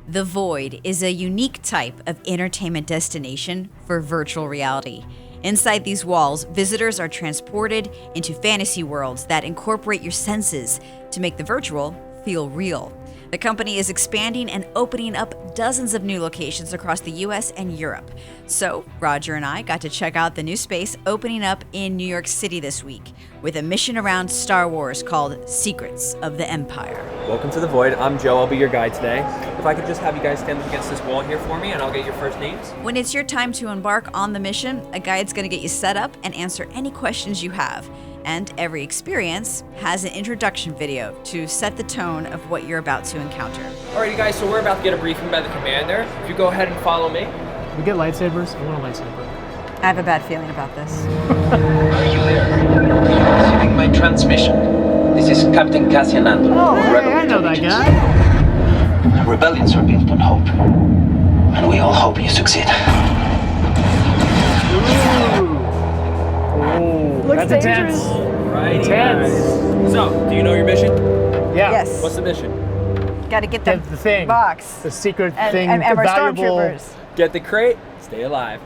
The Void is a unique type of entertainment destination for virtual reality. Inside these walls, visitors are transported into fantasy worlds that incorporate your senses to make the virtual feel real. The company is expanding and opening up dozens of new locations across the US and Europe. So, Roger and I got to check out the new space opening up in New York City this week with a mission around Star Wars called Secrets of the Empire. Welcome to The Void. I'm Joe. I'll be your guide today. If I could just have you guys stand up against this wall here for me, and I'll get your first names. When it's your time to embark on the mission, a guide's going to get you set up and answer any questions you have. And every experience has an introduction video to set the tone of what you're about to encounter. Alrighty guys, so we're about to get a briefing by the commander. If you go ahead and follow me. We get lightsabers? I want a lightsaber. I have a bad feeling about this. Are you there? Are you receiving my transmission? This is Captain Cassian Andor. Oh, hey, I know that guy. Rebellions are built on hope. And we all hope you succeed. That's intense. Right. Intense. So, do you know your mission? Yeah. Yes. What's the mission? Got to get The thing. box. The secret And thing. our the valuable. stormtroopers. Get the crate, stay alive.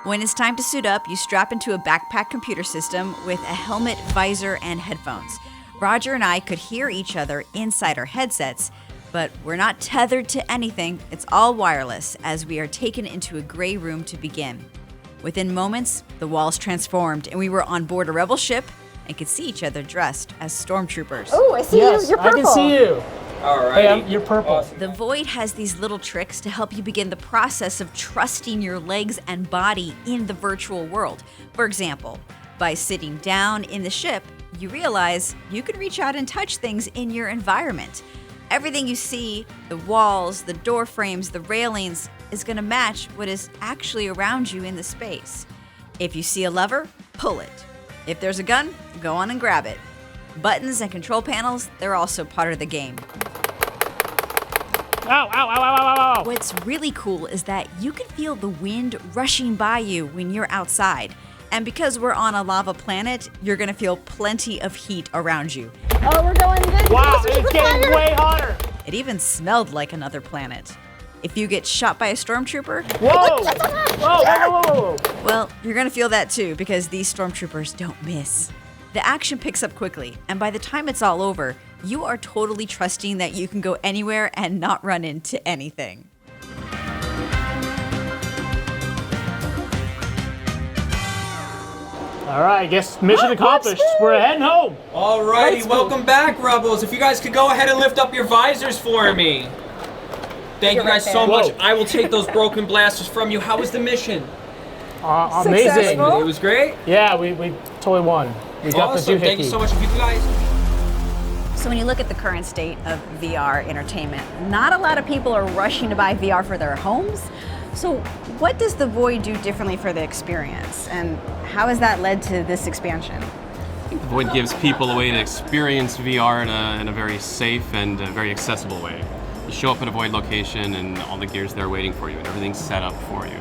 When it's time to suit up, you strap into a backpack computer system with a helmet, visor, and headphones. Roger and I could hear each other inside our headsets, but we're not tethered to anything. It's all wireless as we are taken into a gray room to begin. Within moments, the walls transformed and we were on board a rebel ship and could see each other dressed as stormtroopers. Oh, I see Yes, you. You're purple. I can see you. Alright. Hey, you're purple. Awesome. The Void has these little tricks to help you begin the process of trusting your legs and body in the virtual world. For example, by sitting down in the ship, you realize you can reach out and touch things in your environment. Everything you see, the walls, the door frames, the railings, is going to match what is actually around you in the space. If you see a lever, pull it. If there's a gun, go on and grab it. Buttons and control panels, they're also part of the game. Ow, ow, ow, ow, ow, ow. What's really cool is that you can feel the wind rushing by you when you're outside. And because we're on a lava planet, you're gonna feel plenty of heat around you. Oh, we're going good. Wow, Closer to it's the getting fire. way hotter. It even smelled like another planet. If you get shot by a stormtrooper, Whoa. Whoa, whoa, whoa, whoa. well, you're gonna feel that too because these stormtroopers don't miss. The action picks up quickly, and by the time it's all over, you are totally trusting that you can go anywhere and not run into anything. All right, I guess mission accomplished. We're heading home. Alrighty, welcome back, Rebels. If you guys could go ahead and lift up your visors for me. Thank you guys so much. Whoa. I will take those broken blasters from you. How was the mission? Amazing. Successful. It was great. Yeah, we totally won. We got the Awesome. doohickey. Thank you so much. If you guys. So when you look at the current state of VR entertainment, not a lot of people are rushing to buy VR for their homes. So what does the Void do differently for the experience? And how has that led to this expansion? The Void gives people a way to experience VR in a very safe and very accessible way. You show up at a Void location and all the gear's there waiting for you and everything's set up for you.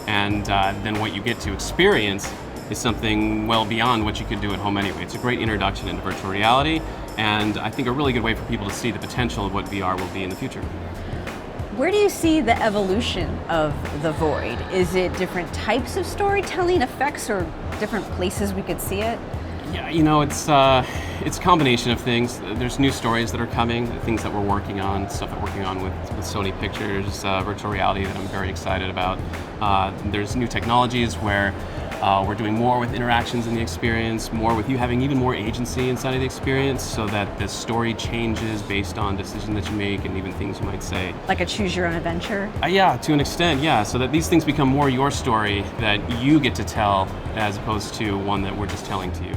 And then what you get to experience is something well beyond what you could do at home anyway. It's a great introduction into virtual reality and I think a really good way for people to see the potential of what VR will be in the future. Where do you see the evolution of the Void? Is it different types of storytelling effects or different places we could see it? Yeah, you know, it's a combination of things. There's new stories that are coming, things that we're working on, stuff that we're working on with Sony Pictures, virtual reality that I'm very excited about. There's new technologies where we're doing more with interactions in the experience, more with you having even more agency inside of the experience so that the story changes based on decisions that you make and even things you might say. Like a choose your own adventure? Yeah, to an extent, yeah. So that these things become more your story that you get to tell as opposed to one that we're just telling to you.